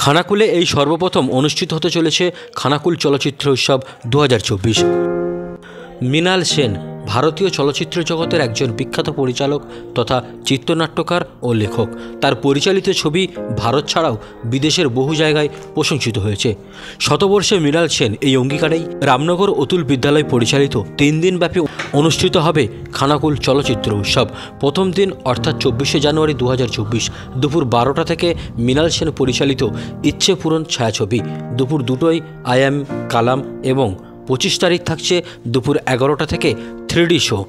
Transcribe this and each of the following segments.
খানাকুলে এই সর্বপ্রথম অনুষ্ঠিত হতে চলেছে খানাকুল চলচ্চিত্র উৎসব 2024। মৃণাল সেন ভারতীয় চলচ্চিত্র জগতের একজন বিখ্যাত পরিচালক তথা চিত্রনাট্যকার ও লেখক। তার পরিচালিত ছবি ভারত ছাড়াও বিদেশের বহু জায়গায় প্রশংসিত হয়েছে। শতবর্ষে মৃণাল সেন এই অঙ্গীকারেই রামনগর অতুল বিদ্যালয় পরিচালিত 3 দিনব্যাপী অনুষ্ঠিত হবে খানাকুল চলচ্চিত্র উৎসব। প্রথম দিন অর্থাৎ 24শে জানুয়ারি 2024 দুপুর 12টা থেকে মৃণাল সেন পরিচালিত ইচ্ছে পূরণ ছায়াছবি, দুপুর 2টোয় আই অ্যাম কালাম এবং 25 তারিখ থাকছে দুপুর 11টা থেকে 3D শো।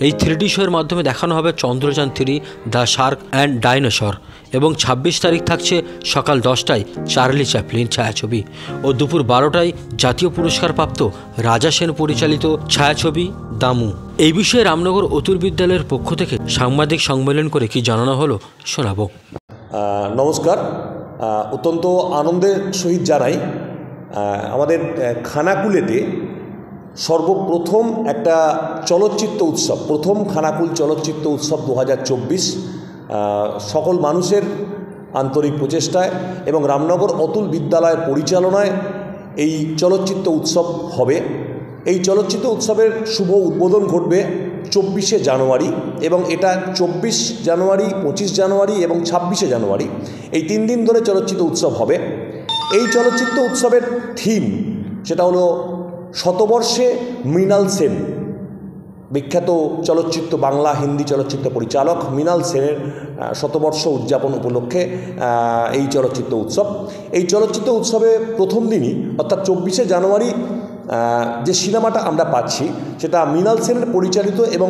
এই 3D শোয়ের মাধ্যমে দেখানো হবে Chandrayaan 3 the Shark and dinosaur এবং 26 তারিখ থাকছে সকাল 10টায় চার্লি চ্যাপলিন ছায়াছবি ও দুপুর 12টায় জাতীয় পুরস্কারপ্রাপ্ত রাজা সেন পরিচালিত ছায়াছবি দামু। এই বিষয়ে রামনগর অতুল বিদ্যালয়ের পক্ষ থেকে সাংবাদিক সম্মেলন করে কি জানানো হলো শোনাবো। নমস্কার, অত্যন্ত আনন্দের সহিত জানাই আমাদের খানাকুলেতে সর্বপ্রথম একটা চলচ্চিত্র উৎসব, প্রথম খানাকুল চলচ্চিত্র উৎসব 2024 সকল মানুষের আন্তরিক প্রচেষ্টায় এবং রামনগর অতুল বিদ্যালয়ের পরিচালনায় এই চলচ্চিত্র উৎসব হবে। এই চলচ্চিত্র উৎসবের শুভ উদ্বোধন ঘটবে 24শে জানুয়ারি এবং এটা 24 জানুয়ারি, 25 জানুয়ারি এবং 26শে জানুয়ারি এই 3 দিন ধরে চলচ্চিত্র উৎসব হবে। এই চলচ্চিত্র উৎসবের থিম সেটা হলো শতবর্ষে মৃণাল সেন, বিখ্যাত চলচ্চিত্র বাংলা হিন্দি চলচ্চিত্র পরিচালক মৃণাল সেনের শতবর্ষ উদযাপন উপলক্ষে এই চলচ্চিত্র উৎসব। এই চলচ্চিত্র উৎসবে প্রথম দিনই অর্থাৎ 24শে জানুয়ারি যে সিনেমাটা আমরা পাচ্ছি সেটা মৃণাল সেনের পরিচালিত এবং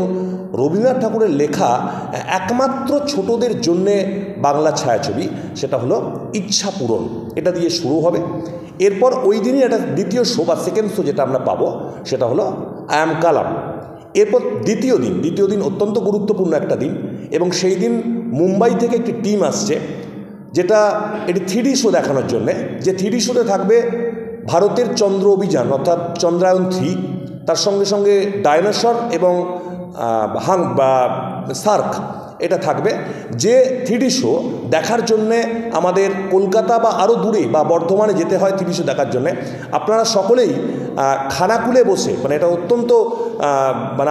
রবীন্দ্রনাথ ঠাকুরের লেখা একমাত্র ছোটদের জন্যে বাংলা ছায়াছবি, সেটা হলো ইচ্ছা পূরণ। এটা দিয়ে শুরু হবে। এরপর ওই দিনই একটা দ্বিতীয় শো বা সেকেন্ড শো যেটা আমরা পাবো সেটা হলো আই অ্যাম কালাম। এরপর দ্বিতীয় দিন অত্যন্ত গুরুত্বপূর্ণ একটা দিন এবং সেই দিন মুম্বাই থেকে একটি টিম আসছে যেটা এটি 3D শো দেখানোর জন্যে। যে 3D শোতে থাকবে ভারতের চন্দ্র অভিযান অর্থাৎ চন্দ্রায়ন 3, তার সঙ্গে সঙ্গে ডাইনোসর এবং শার্ক এটা থাকবে। যে 3D শো দেখার জন্যে আমাদের কলকাতা বা আরও দূরে বা বর্ধমানে যেতে হয় 3D শো দেখার জন্যে। আপনারা সকলেই খানাকুলে বসে, মানে এটা অত্যন্ত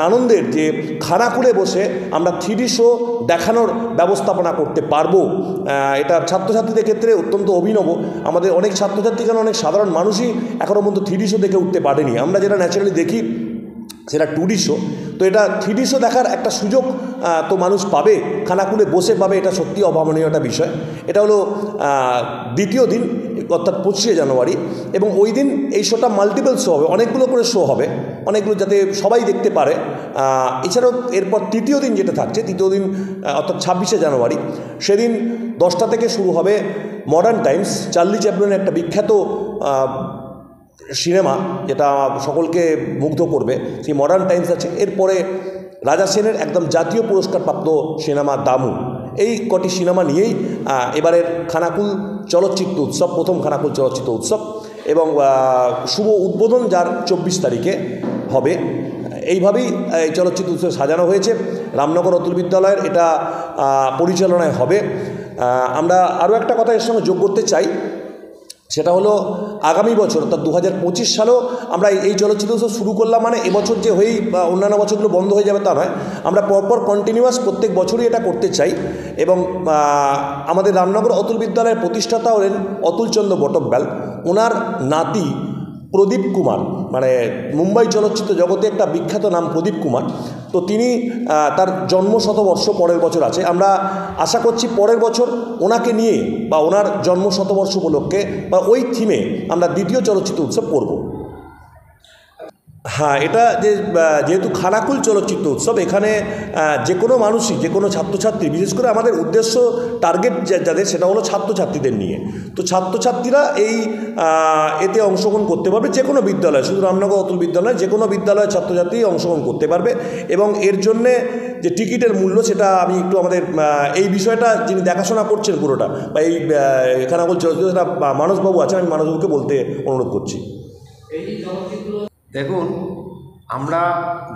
আনন্দের যে খানাকুলে বসে আমরা 3D শো দেখানোর ব্যবস্থাপনা করতে পারবো। এটা ছাত্রছাত্রীদের ক্ষেত্রে অত্যন্ত অভিনব। আমাদের অনেক ছাত্রছাত্রী কেন অনেক সাধারণ মানুষই এখনও পর্যন্ত 3D শো দেখে উঠতে পারেনি। আমরা যেটা ন্যাচারালি দেখি সেটা 2D শো। তো এটা 3D শো দেখার একটা সুযোগ তো মানুষ পাবে, খানাকুলে বসে পাবে। এটা সত্যি অভাবনীয় একটা বিষয়। এটা হলো দ্বিতীয় দিন অর্থাৎ 25শে জানুয়ারি এবং ওই দিন এই শোটা মাল্টিপল শো হবে, অনেকগুলো করে শো হবে, অনেকগুলো যাতে সবাই দেখতে পারে। এছাড়াও এরপর তৃতীয় দিন যেটা থাকছে, তৃতীয় দিন অর্থাৎ 26শে জানুয়ারি, সেদিন 10টা থেকে শুরু হবে মডার্ন টাইমস, চার্লি চ্যাপলিনের একটা বিখ্যাত সিনেমা যেটা সকলকে মুগ্ধ করবে, সেই মডার্ন টাইমস আছে। এরপরে রাজা সেনের একদম জাতীয় পুরস্কারপ্রাপ্ত সিনেমা দামু। এই কটি সিনেমা নিয়েই এবারের খানাকুল চলচ্চিত্র উৎসব, প্রথম খানাকুল চলচ্চিত্র উৎসব এবং শুভ উদ্বোধন যার 24 তারিখে হবে। এইভাবেই এই চলচ্চিত্র উৎসব সাজানো হয়েছে। রামনগর অতুল বিদ্যালয়ের এটা পরিচালনায় হবে। আমরা আরও একটা কথা এর সঙ্গে যোগ করতে চাই, সেটা হলো আগামী বছর অর্থাৎ 2025 সালেও আমরা এই চলচ্চিত্র উৎসব শুরু করলাম মানে এবছর যে হয়েই বা অন্যান্য বছরগুলো বন্ধ হয়ে যাবে তা নয়। আমরা পরপর কন্টিনিউয়াস প্রত্যেক বছরই এটা করতে চাই এবং আমাদের রামনগর অতুল বিদ্যালয়ের প্রতিষ্ঠাতা হলেন অতুলচন্দ্র বটব্যাল। ওনার নাতি প্রদীপ কুমার, মানে মুম্বাই চলচ্চিত্র জগতে একটা বিখ্যাত নাম প্রদীপ কুমার, তো তিনি তার জন্ম শতবর্ষ পরের বছর আছে। আমরা আশা করছি পরের বছর ওনাকে নিয়ে বা ওনার জন্ম শতবর্ষ উপলক্ষে বা ওই থিমে আমরা দ্বিতীয় চলচ্চিত্র উৎসব করব। হ্যাঁ, এটা যেহেতু খানাকুল চলচ্চিত্র উৎসব, এখানে যে কোনো মানুষই, যে কোনো ছাত্রছাত্রী, বিশেষ করে আমাদের উদ্দেশ্য টার্গেট যাদের সেটা হলো ছাত্রছাত্রীদের নিয়ে। তো ছাত্রছাত্রীরা এই এতে অংশগ্রহণ করতে পারবে, যে কোনো বিদ্যালয়, শুধু রামনগর অতুল বিদ্যালয়, যে কোনো বিদ্যালয়ের ছাত্রছাত্রী অংশগ্রহণ করতে পারবে এবং এর জন্যে যে টিকিটের মূল্য সেটা আমি একটু আমাদের এই বিষয়টা যিনি দেখাশোনা করছেন পুরোটা বা এই খানাকুল চলচ্চিত্র সেটা মানসবাবু আছেন, আমি মানসবাবুকে বলতে অনুরোধ করছি। দেখুন, আমরা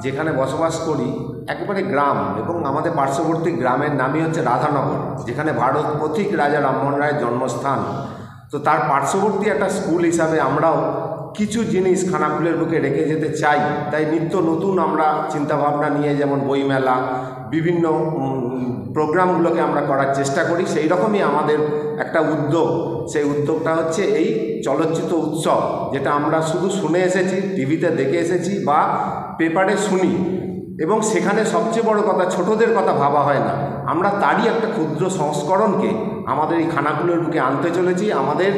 যেখানে বসবাস করি একেবারে গ্রাম এবং আমাদের পার্শ্ববর্তী গ্রামের নামই হচ্ছে রাধানগর, যেখানে ভারত পথিক রাজা রামমোহন রায়ের জন্মস্থান। তো তার পার্শ্ববর্তী একটা স্কুল হিসাবে আমরাও কিছু জিনিস খানাকুলের বুকে রেখে যেতে চাই। তাই নিত্য নতুন আমরা চিন্তাভাবনা নিয়ে, যেমন বইমেলা, বিভিন্ন প্রোগ্রামগুলোকে আমরা করার চেষ্টা করি। সেই রকমই আমাদের একটা উদ্যোগ। সেই উদ্যোগটা হচ্ছে এই চলচ্চিত্র উৎসব, যেটা আমরা শুধু শুনে এসেছি, টিভিতে দেখে এসেছি বা পেপারে শুনি, এবং সেখানে সবচেয়ে বড় কথা ছোটদের কথা ভাবা হয় না। আমরা তারই একটা ক্ষুদ্র সংস্করণকে আমাদের এই খানাকুলের বুকে আনতে চলেছি, আমাদের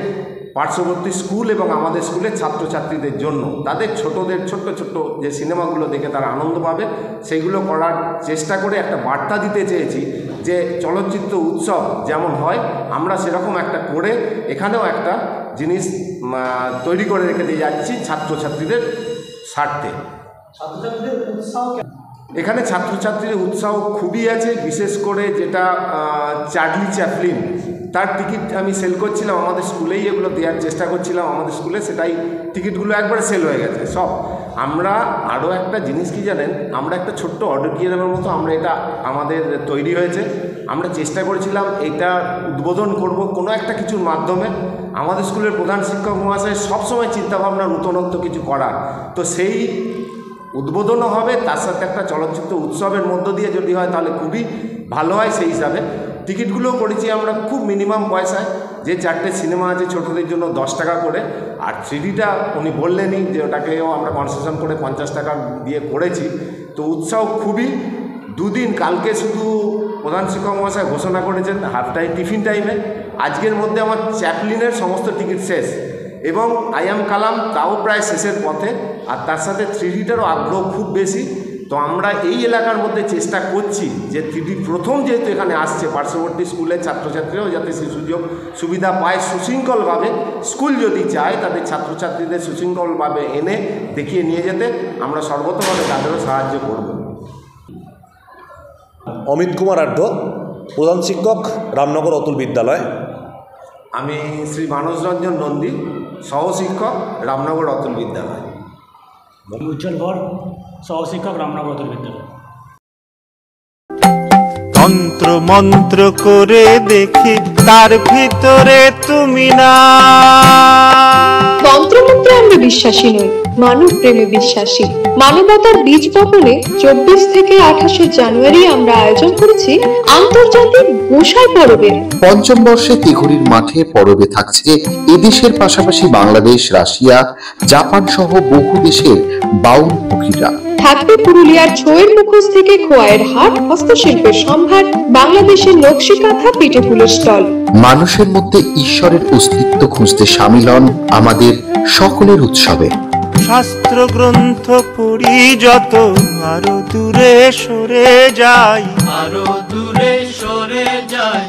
পার্শ্ববর্তী স্কুল এবং আমাদের স্কুলের ছাত্রছাত্রীদের জন্য। তাদের ছোটদের ছোট্ট ছোট্ট যে সিনেমাগুলো দেখে তারা আনন্দ পাবে, সেইগুলো করার চেষ্টা করে একটা বার্তা দিতে চেয়েছি যে চলচ্চিত্র উৎসব যেমন হয় আমরা সেরকম একটা করে এখানেও একটা জিনিস তৈরি করে রেখে দিয়ে যাচ্ছি ছাত্রছাত্রীদের স্বার্থে। এখানে ছাত্রছাত্রীদের উৎসাহ খুবই আছে, বিশেষ করে যেটা চার্লি চ্যাপলিন, তার টিকিট আমি সেল করছিলাম আমাদের স্কুলেই, এগুলো দেওয়ার চেষ্টা করছিলাম আমাদের স্কুলে, সেটাই টিকিটগুলো একবারে সেল হয়ে গেছে সব। আমরা আরও একটা জিনিস কি জানেন, আমরা একটা ছোট্ট অডিটোরিয়ামের মতো আমরা এটা আমাদের তৈরি হয়েছে। আমরা চেষ্টা করেছিলাম এটা উদ্বোধন করব কোনো একটা কিছুর মাধ্যমে। আমাদের স্কুলের প্রধান শিক্ষক মহাশয় সবসময় চিন্তাভাবনা নূতনত্ব কিছু করার, তো সেই উদ্বোধনও হবে, তার সাথে একটা চলচ্চিত্র উৎসবের মধ্য দিয়ে যদি হয় তাহলে খুবই ভালো হয়। সেই হিসাবে টিকিটগুলোও করেছি আমরা খুব মিনিমাম পয়সায়, যে 4টে সিনেমা আছে ছোটদের জন্য 10 টাকা করে, আর 3Dটা উনি বললেনই যে ওটাকেও আমরা কনসেশন করে 50 টাকা দিয়ে করেছি। তো উৎসাহ খুবই। 2 দিন, কালকে শুধু প্রধান শিক্ষক মহাশয় ঘোষণা করেছেন হাফ টাইম টিফিন টাইমে, আজকের মধ্যে আমার চ্যাপলিনের সমস্ত টিকিট শেষ, এবং আই এম কালাম তাও প্রায় শেষের পথে, আর তার সাথে 3Dটারও আগ্রহ খুব বেশি। তো আমরা এই এলাকার মধ্যে চেষ্টা করছি যে 3D প্রথম যেহেতু এখানে আসছে, পার্শ্ববর্তী স্কুলের ছাত্রছাত্রীরাও যাতে সেই সুযোগ সুবিধা পায় সুশৃঙ্খলভাবে। স্কুল যদি চায় তাদের ছাত্রছাত্রীদের সুশৃঙ্খলভাবে এনে দেখিয়ে নিয়ে যেতে আমরা সর্বতভাবে তাদেরও সাহায্য করব। অমিত কুমার আঢ্য, প্রধান শিক্ষক, রামনগর অতুল বিদ্যালয়। আমি শ্রী মানস রঞ্জন নন্দী, সহশিক্ষক, রামনগর অতুল বিদ্যালয়। উজ্জ্বল ভর, সহশিক্ষক, রামনগর অতুল বিদ্যালয়। তন্ত্র মন্ত্র করে দেখি তার ভিতরে তুমি না। তন্ত্রমন্ত্রে আমরা বিশ্বাসী নই, মানব প্রেমে বিশ্বাসী। মানবতার বীজ বপনে 24 থেকে 28 জানুয়ারি আমরা আয়োজন করেছি আন্তর্জাতিক গোসাই পরবের। পঞ্চম বর্ষে তিঘুরির মাঠে পরবে থাকছে এদেশের পাশাপাশি বাংলাদেশ, রাশিয়া, জাপান সহ বহু দেশের বাউল পুকিরা। থাকবে পুরুলিয়ার ছোয়ের মুখোশ থেকে খোয়াইয়ের হাট, হস্তশিল্পের সম্ভার, বাংলাদেশের নকশি কাঁথা, পিঠে ফুলের স্টল। মানুষের মধ্যে ঈশ্বরের অস্তিত্ব খুঁজতে সামিল হন আমাদের সকলের উৎসবে। শাস্ত্র গ্রন্থ পড়ি যত আরো দূরে সরে যাই, আরো দূরে সরে যাই।